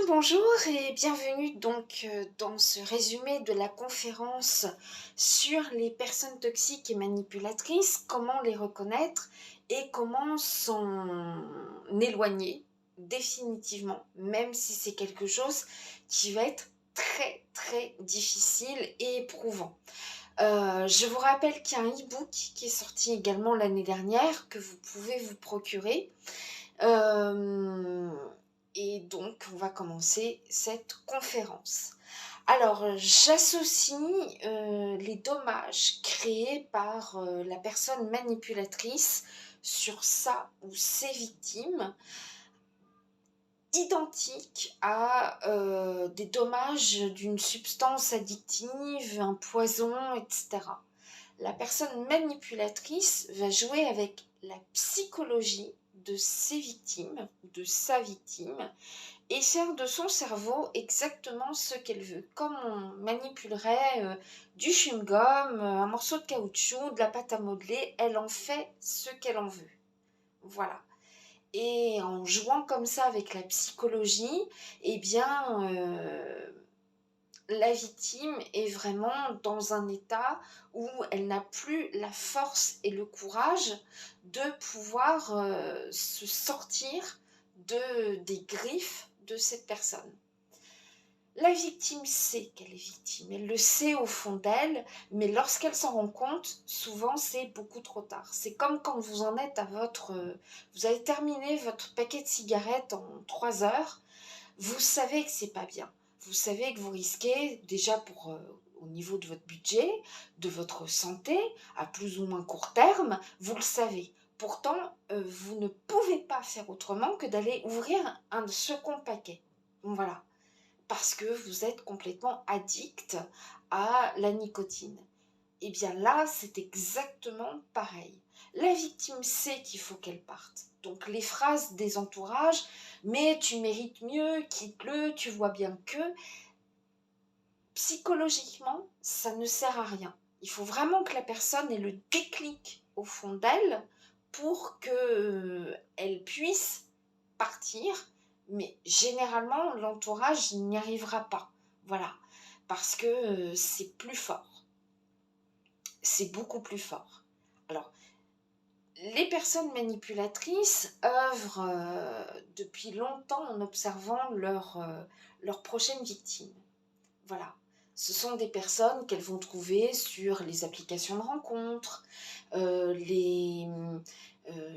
Bonjour et bienvenue dans ce résumé de la conférence sur les personnes toxiques et manipulatrices, comment les reconnaître et comment s'en éloigner définitivement, même si c'est quelque chose qui va être très très difficile et éprouvant. Je vous rappelle qu'il y a un e-book qui est sorti également l'année dernière que vous pouvez vous procurer. Euh, et donc, on va commencer cette conférence. Alors, j'associe les dommages créés par la personne manipulatrice sur sa ou ses victimes identiques à des dommages d'une substance addictive, un poison, etc. La personne manipulatrice va jouer avec la psychologie de ses victimes, de sa victime, et faire de son cerveau exactement ce qu'elle veut. Comme on manipulerait du chewing-gum, un morceau de caoutchouc, de la pâte à modeler, elle en fait ce qu'elle en veut. Voilà. Et en jouant comme ça avec la psychologie, eh bien, la victime est vraiment dans un état où elle n'a plus la force et le courage de pouvoir se sortir des griffes de cette personne. La victime sait qu'elle est victime, elle le sait au fond d'elle, mais lorsqu'elle s'en rend compte, souvent c'est beaucoup trop tard. C'est comme quand vous en êtes à vous avez terminé votre paquet de cigarettes en 3 heures, vous savez que c'est pas bien. Vous savez que vous risquez, déjà au niveau de votre budget, de votre santé, à plus ou moins court terme, vous le savez. Pourtant, vous ne pouvez pas faire autrement que d'aller ouvrir un second paquet. Voilà. Parce que vous êtes complètement addict à la nicotine. Et bien là, c'est exactement pareil. La victime sait qu'il faut qu'elle parte. Donc les phrases des entourages, mais tu mérites mieux, quitte-le, tu vois bien que, psychologiquement, ça ne sert à rien. Il faut vraiment que la personne ait le déclic au fond d'elle pour qu'elle puisse partir, mais généralement, l'entourage n'y arrivera pas. Voilà, parce que c'est plus fort. C'est beaucoup plus fort. Alors, les personnes manipulatrices œuvrent depuis longtemps en observant leurs prochaines victimes. Voilà. Ce sont des personnes qu'elles vont trouver sur les applications de rencontres, les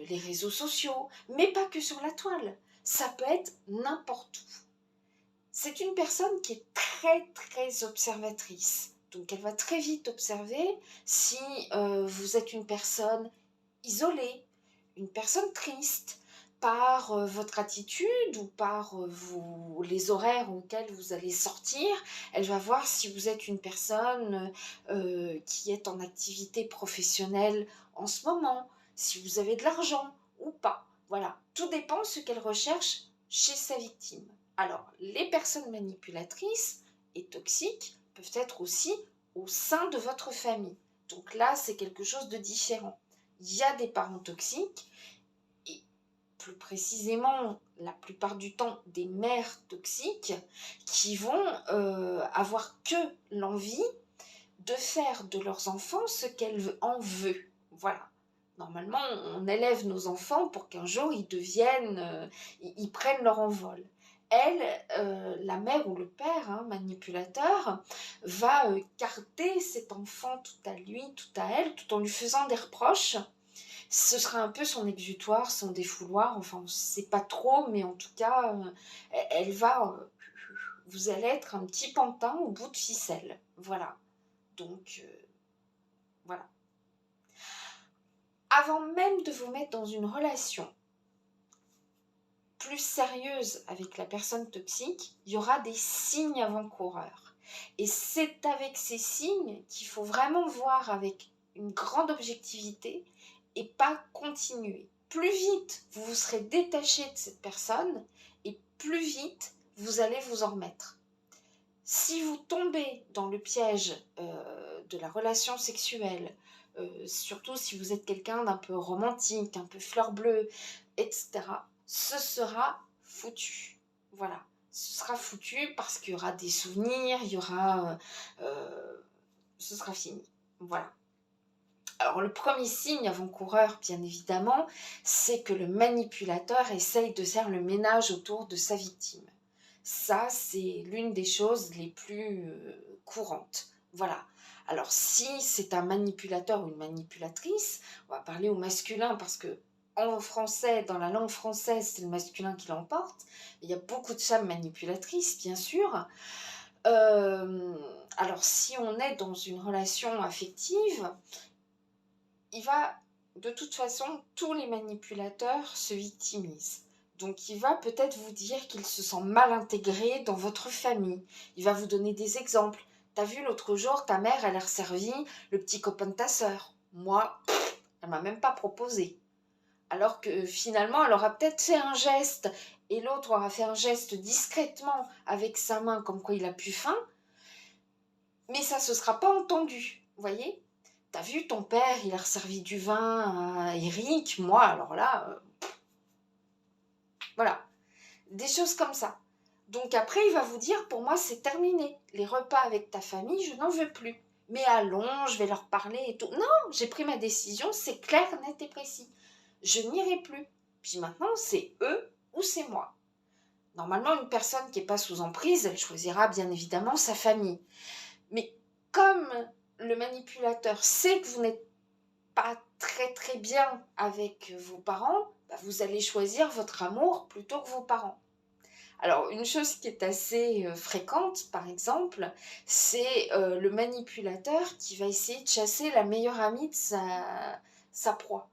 réseaux sociaux, mais pas que sur la toile. Ça peut être n'importe où. C'est une personne qui est très très observatrice. Donc elle va très vite observer si vous êtes une personne isolée, une personne triste, par votre attitude ou par les horaires auxquels vous allez sortir. Elle va voir si vous êtes une personne qui est en activité professionnelle en ce moment, si vous avez de l'argent ou pas. Voilà, tout dépend de ce qu'elle recherche chez sa victime. Alors, les personnes manipulatrices et toxiques peuvent être aussi au sein de votre famille. Donc là, c'est quelque chose de différent. Il y a des parents toxiques et plus précisément, la plupart du temps, des mères toxiques qui vont avoir que l'envie de faire de leurs enfants ce qu'elles en veulent. Voilà. Normalement, on élève nos enfants pour qu'un jour ils prennent leur envol. Elle, la mère ou le père, manipulateur, va garder cet enfant tout à lui, tout à elle, tout en lui faisant des reproches. Ce sera un peu son exutoire, son défouloir, enfin on ne sait pas trop, mais en tout cas, vous allez être un petit pantin au bout de ficelle. Voilà. Donc, voilà. Avant même de vous mettre dans une relation plus sérieuse avec la personne toxique, il y aura des signes avant-coureurs. Et c'est avec ces signes qu'il faut vraiment voir avec une grande objectivité et pas continuer. Plus vite vous vous serez détaché de cette personne et plus vite vous allez vous en remettre. Si vous tombez dans le piège de la relation sexuelle, surtout si vous êtes quelqu'un d'un peu romantique, un peu fleur bleue, etc., ce sera foutu. Voilà. ce sera foutu parce qu'il y aura des souvenirs, il y aura... ce sera fini. Voilà. Alors, le premier signe avant-coureur, bien évidemment, c'est que le manipulateur essaye de faire le ménage autour de sa victime. Ça, c'est l'une des choses les plus courantes. Voilà. Alors, si c'est un manipulateur ou une manipulatrice, on va parler au masculin parce que en français, dans la langue française, c'est le masculin qui l'emporte. Il y a beaucoup de femmes manipulatrices, bien sûr. Alors, si on est dans une relation affective, il va, de toute façon, tous les manipulateurs se victimisent. Donc il va peut-être vous dire qu'il se sent mal intégré dans votre famille. Il va vous donner des exemples. T'as vu l'autre jour, ta mère, elle a servi le petit copain de ta sœur. Moi, elle m'a même pas proposé. Alors que finalement, elle aura peut-être fait un geste et l'autre aura fait un geste discrètement avec sa main comme quoi il a plus faim. Mais ça se sera pas entendu, vous voyez? T'as vu, ton père, il a resservi du vin à Eric, moi, alors là, voilà, des choses comme ça. Donc après, il va vous dire, pour moi, c'est terminé. Les repas avec ta famille, je n'en veux plus. Mais allons, je vais leur parler et tout. Non, j'ai pris ma décision, c'est clair, net et précis. Je n'irai plus. Puis maintenant, c'est eux ou c'est moi. Normalement, une personne qui n'est pas sous emprise, elle choisira bien évidemment sa famille. Mais comme le manipulateur sait que vous n'êtes pas très très bien avec vos parents, bah vous allez choisir votre amour plutôt que vos parents. Alors, une chose qui est assez fréquente, par exemple, c'est le manipulateur qui va essayer de chasser la meilleure amie de sa proie.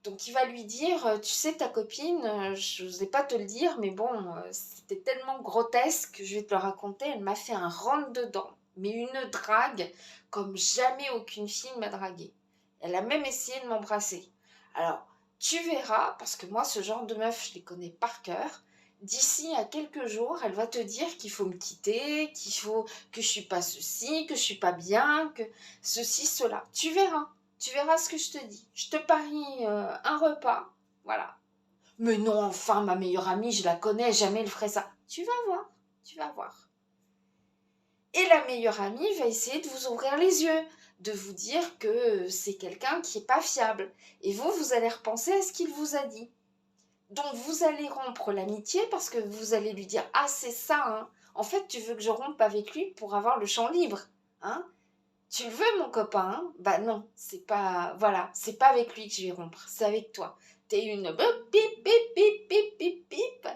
Donc, il va lui dire, tu sais, ta copine, je n'osais pas te le dire, mais bon, c'était tellement grotesque que je vais te le raconter, elle m'a fait un rentre-dedans, mais une drague comme jamais aucune fille ne m'a draguée. Elle a même essayé de m'embrasser. Alors, tu verras, parce que moi, ce genre de meuf, je les connais par cœur. D'ici à quelques jours, elle va te dire qu'il faut me quitter, qu'il faut que je suis pas ceci, que je suis pas bien, que ceci, cela. Tu verras. Tu verras ce que je te dis. Je te parie un repas. Voilà. Mais non, enfin, ma meilleure amie, je la connais, jamais elle ferait ça. Tu vas voir. Tu vas voir. Et la meilleure amie va essayer de vous ouvrir les yeux, de vous dire que c'est quelqu'un qui n'est pas fiable. Et vous, vous allez repenser à ce qu'il vous a dit. Donc, vous allez rompre l'amitié parce que vous allez lui dire « Ah, c'est ça, hein. En fait, tu veux que je rompe avec lui pour avoir le champ libre, hein. Tu le veux, mon copain, hein? Bah non, c'est pas... Voilà, c'est pas avec lui que je vais rompre, c'est avec toi. T'es une... bip, bip, bip, bip, bip, bip, bip.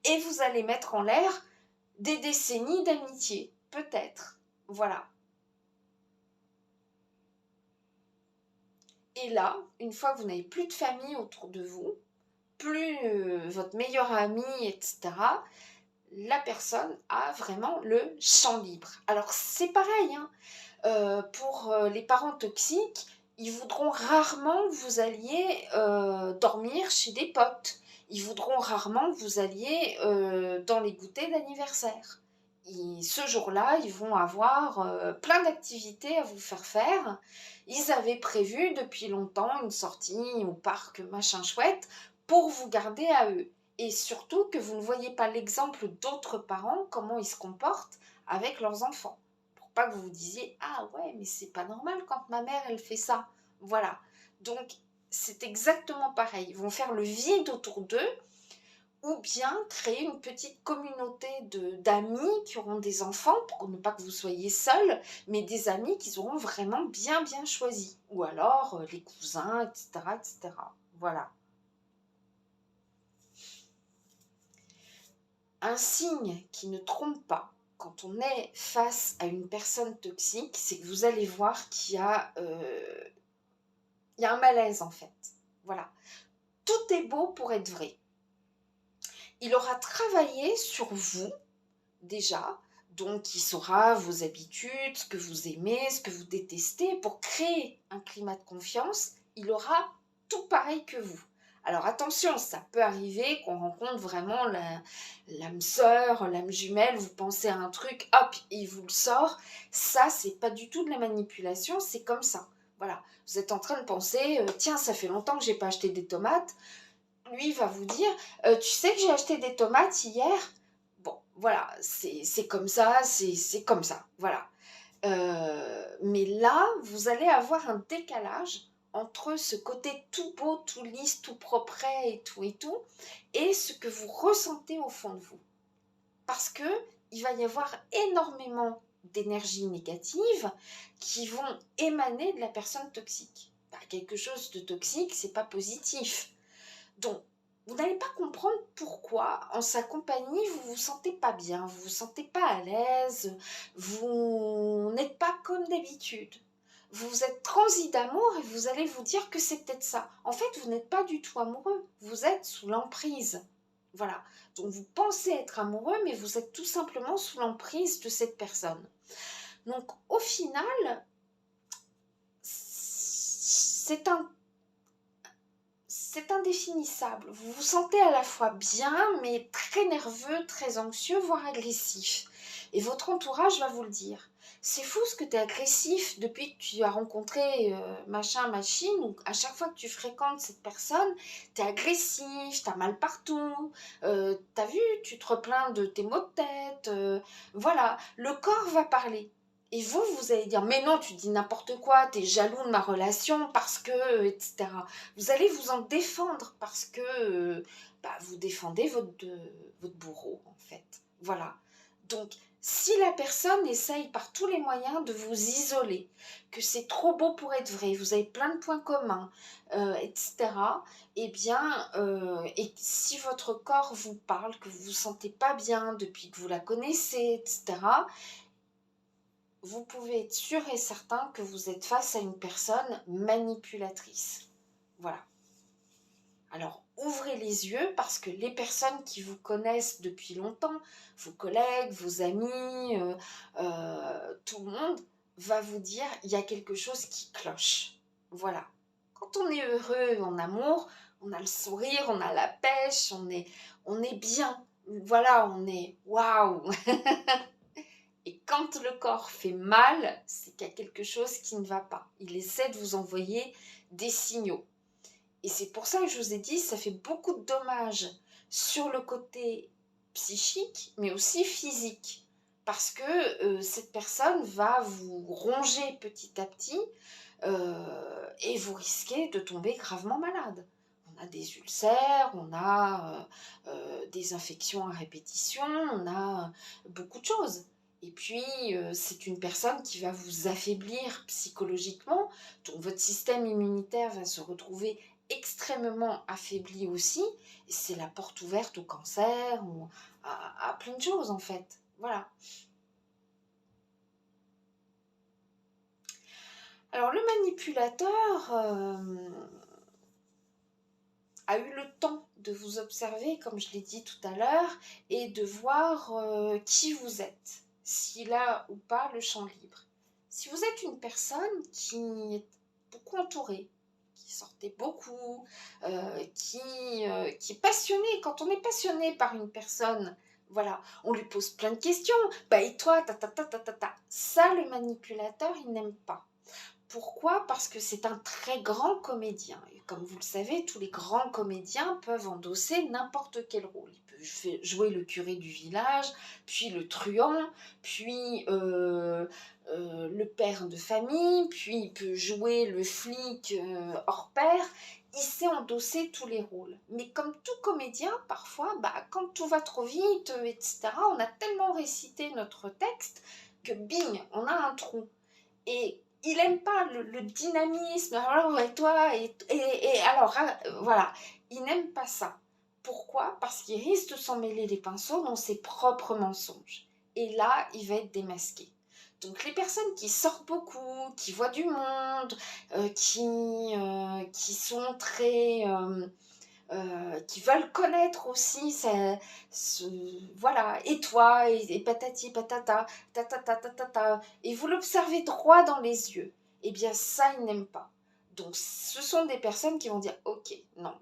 Et vous allez mettre en l'air des décennies d'amitié, peut-être. Voilà. Et là, une fois que vous n'avez plus de famille autour de vous, plus votre meilleur ami, etc., la personne a vraiment le champ libre. Alors, c'est pareil, hein. Pour les parents toxiques, ils voudront rarement que vous alliez dormir chez des potes. Ils voudront rarement que vous alliez dans les goûters d'anniversaire. Ce jour-là, ils vont avoir plein d'activités à vous faire faire. Ils avaient prévu depuis longtemps une sortie au parc machin chouette pour vous garder à eux. Et surtout que vous ne voyez pas l'exemple d'autres parents, comment ils se comportent avec leurs enfants. Pour pas que vous vous disiez « Ah ouais, mais c'est pas normal quand ma mère, elle fait ça. » Voilà. Donc, c'est exactement pareil. Ils vont faire le vide autour d'eux ou bien créer une petite communauté d'amis qui auront des enfants pour ne pas que vous soyez seuls, mais des amis qu'ils auront vraiment bien bien choisis. Ou alors les cousins, etc., etc. Voilà. Un signe qui ne trompe pas quand on est face à une personne toxique, c'est que vous allez voir qu'il y a un malaise en fait. Voilà. Tout est beau pour être vrai. Il aura travaillé sur vous déjà, donc il saura vos habitudes, ce que vous aimez, ce que vous détestez. Pour créer un climat de confiance, il aura tout pareil que vous. Alors attention, ça peut arriver qu'on rencontre vraiment l'âme sœur, l'âme jumelle, vous pensez à un truc, hop, il vous le sort. Ça, c'est pas du tout de la manipulation, c'est comme ça. Voilà, vous êtes en train de penser, tiens, ça fait longtemps que j'ai pas acheté des tomates. Lui va vous dire, tu sais que j'ai acheté des tomates hier? Bon, voilà, c'est comme ça, c'est comme ça, voilà. Mais là, vous allez avoir un décalage entre ce côté tout beau, tout lisse, tout propre et tout, et ce que vous ressentez au fond de vous. Parce que il va y avoir énormément d'énergie négative qui vont émaner de la personne toxique. Bah, quelque chose de toxique, c'est pas positif. Donc, vous n'allez pas comprendre pourquoi, en sa compagnie, vous vous sentez pas bien, vous vous sentez pas à l'aise, vous n'êtes pas comme d'habitude. Vous êtes transi d'amour et vous allez vous dire que c'est peut-être ça. En fait, vous n'êtes pas du tout amoureux, vous êtes sous l'emprise. Voilà. Donc, vous pensez être amoureux, mais vous êtes tout simplement sous l'emprise de cette personne. Donc, au final, c'est indéfinissable. Vous vous sentez à la fois bien, mais très nerveux, très anxieux, voire agressif. Et votre entourage va vous le dire. C'est fou ce que tu es agressif depuis que tu as rencontré machin, machine, ou à chaque fois que tu fréquentes cette personne, tu es agressif, tu as mal partout, t'as vu, tu te replains de tes maux de tête, voilà, le corps va parler. Et vous, vous allez dire, mais non, tu dis n'importe quoi, tu es jaloux de ma relation parce que, etc. Vous allez vous en défendre parce que vous défendez votre bourreau, en fait. Voilà. Donc, si la personne essaye par tous les moyens de vous isoler, que c'est trop beau pour être vrai, vous avez plein de points communs, etc., eh bien, et si votre corps vous parle, que vous ne vous sentez pas bien depuis que vous la connaissez, etc., vous pouvez être sûr et certain que vous êtes face à une personne manipulatrice. Voilà. Alors, ouvrez les yeux parce que les personnes qui vous connaissent depuis longtemps, vos collègues, vos amis, tout le monde, va vous dire il y a quelque chose qui cloche. Voilà. Quand on est heureux en amour, on a le sourire, on a la pêche, on est bien. Voilà, on est waouh. Et quand le corps fait mal, c'est qu'il y a quelque chose qui ne va pas. Il essaie de vous envoyer des signaux. Et c'est pour ça que je vous ai dit, ça fait beaucoup de dommages sur le côté psychique, mais aussi physique. Parce que cette personne va vous ronger petit à petit et vous risquez de tomber gravement malade. On a des ulcères, on a des infections à répétition, on a beaucoup de choses. Et puis, c'est une personne qui va vous affaiblir psychologiquement, donc votre système immunitaire va se retrouver extrêmement affaibli aussi, et c'est la porte ouverte au cancer, ou à plein de choses en fait. Voilà. Alors le manipulateur a eu le temps de vous observer, comme je l'ai dit tout à l'heure, et de voir qui vous êtes, s'il a ou pas le champ libre. Si vous êtes une personne qui est beaucoup entourée, qui sortait beaucoup, qui est passionnée, quand on est passionné par une personne, voilà, on lui pose plein de questions, bah et toi, ta ta ta ta ta ta. Ça, le manipulateur, il n'aime pas. Pourquoi? Parce que c'est un très grand comédien. Et comme vous le savez, tous les grands comédiens peuvent endosser n'importe quel rôle. Il peut jouer le curé du village, puis le truand, puis le père de famille, puis il peut jouer le flic hors pair. Il sait endosser tous les rôles. Mais comme tout comédien, parfois, quand tout va trop vite, etc., on a tellement récité notre texte que bing, on a un trou. Et il aime pas le dynamisme, alors et toi, et alors, hein, voilà, il n'aime pas ça. Pourquoi? Parce qu'il risque de s'en mêler les pinceaux dans ses propres mensonges. Et là, il va être démasqué. Donc les personnes qui sortent beaucoup, qui voient du monde, qui sont très qui veulent connaître aussi, voilà, et toi, et patati patata, et vous l'observez droit dans les yeux, et bien ça, ils n'aiment pas. Donc ce sont des personnes qui vont dire, ok, non,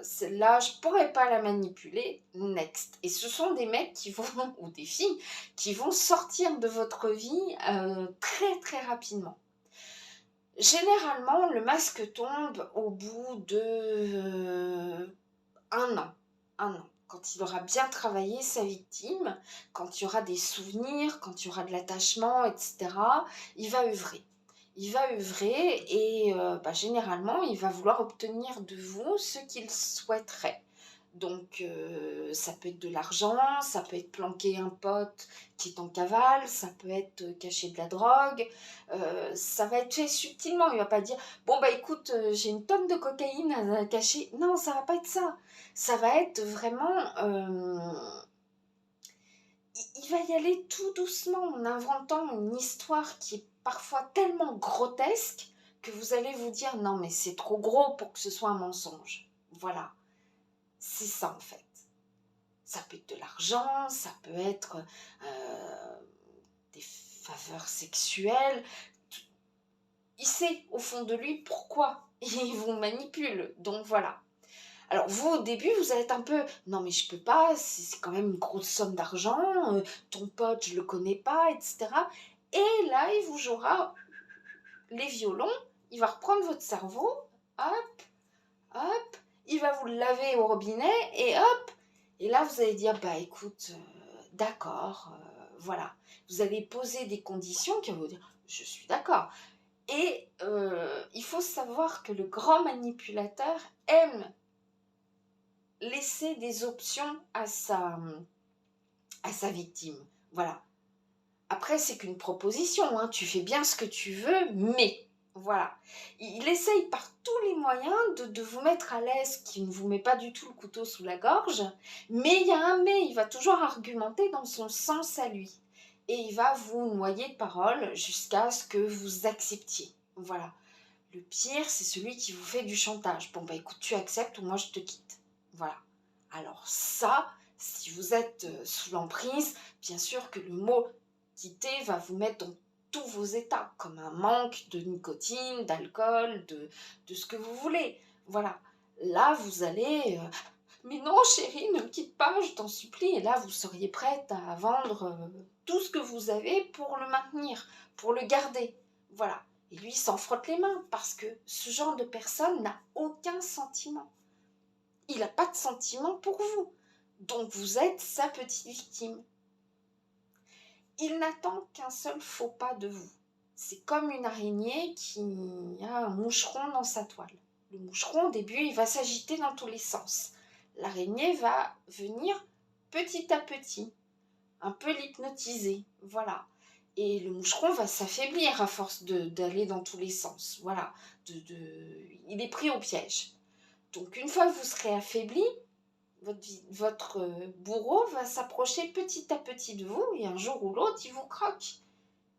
celle-là, je pourrais pas la manipuler, next. Et ce sont des mecs qui vont, ou des filles, qui vont sortir de votre vie très très rapidement. Généralement, le masque tombe au bout de un an. Un an. quand il aura bien travaillé sa victime, quand il y aura des souvenirs, quand il y aura de l'attachement, etc., il va œuvrer. Il va œuvrer et généralement, il va vouloir obtenir de vous ce qu'il souhaiterait. Donc, ça peut être de l'argent, ça peut être planquer un pote qui est en cavale, ça peut être cacher de la drogue, ça va être fait subtilement. Il ne va pas dire bon, bah écoute, j'ai une tonne de cocaïne à cacher. Non, ça va pas être ça. Ça va être vraiment. Il va y aller tout doucement en inventant une histoire qui est parfois tellement grotesque que vous allez vous dire non, mais c'est trop gros pour que ce soit un mensonge. Voilà. C'est ça en fait. Ça peut être de l'argent, ça peut être des faveurs sexuelles. Il sait au fond de lui pourquoi il vous manipule. Donc voilà. Alors vous, au début, vous allez être un peu « Non mais je peux pas, c'est quand même une grosse somme d'argent, ton pote, je le connais pas, etc. » Et là, il vous jouera les violons, il va reprendre votre cerveau, hop, hop, il va vous le laver au robinet, et hop, et là, vous allez dire « Bah écoute, d'accord, voilà. » Vous allez poser des conditions qui vont vous dire « Je suis d'accord. » Et il faut savoir que le grand manipulateur aime laisser des options à sa victime. Voilà. Après, c'est qu'une proposition, hein. Tu fais bien ce que tu veux, mais voilà. Il essaye par tous les moyens de vous mettre à l'aise, qui ne vous met pas du tout le couteau sous la gorge, mais il y a un mais, il va toujours argumenter dans son sens à lui. Et il va vous noyer de paroles jusqu'à ce que vous acceptiez. Voilà. Le pire, c'est celui qui vous fait du chantage. Bon, bah écoute, tu acceptes ou moi je te quitte. Voilà. Alors ça, si vous êtes sous l'emprise, bien sûr que le mot quitter va vous mettre dans tous vos états, comme un manque de nicotine, d'alcool, de ce que vous voulez. Voilà. Là, vous allez... mais non, chérie, ne me quitte pas, je t'en supplie. Et là, vous seriez prête à vendre tout ce que vous avez pour le maintenir, pour le garder. Voilà. Et lui, il s'en frotte les mains parce que ce genre de personne n'a aucun sentiment. Il n'a pas de sentiment pour vous. Donc, vous êtes sa petite victime. Il n'attend qu'un seul faux pas de vous. C'est comme une araignée qui a un moucheron dans sa toile. Le moucheron, au début, il va s'agiter dans tous les sens. L'araignée va venir petit à petit, un peu l'hypnotiser. Voilà. Et le moucheron va s'affaiblir à force d'aller dans tous les sens. Voilà. Il est pris au piège. Donc, une fois que vous serez affaibli, votre bourreau va s'approcher petit à petit de vous et un jour ou l'autre, il vous croque.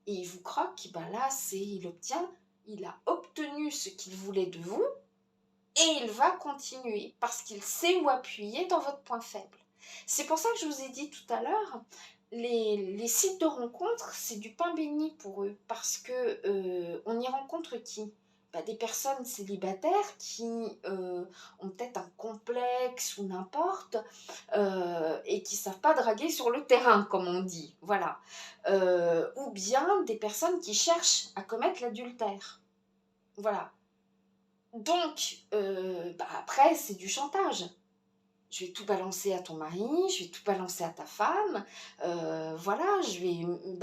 Et il vous croque, et ben là, il a obtenu ce qu'il voulait de vous et il va continuer parce qu'il sait où appuyer dans votre point faible. C'est pour ça que je vous ai dit tout à l'heure, les sites de rencontres, c'est du pain béni pour eux parce que on y rencontre qui ? Des personnes célibataires qui ont peut-être un complexe ou n'importe et qui ne savent pas draguer sur le terrain, comme on dit. Voilà. Ou bien des personnes qui cherchent à commettre l'adultère. Voilà. Donc, après, c'est du chantage. Je vais tout balancer à ton mari, je vais tout balancer à ta femme, voilà, je vais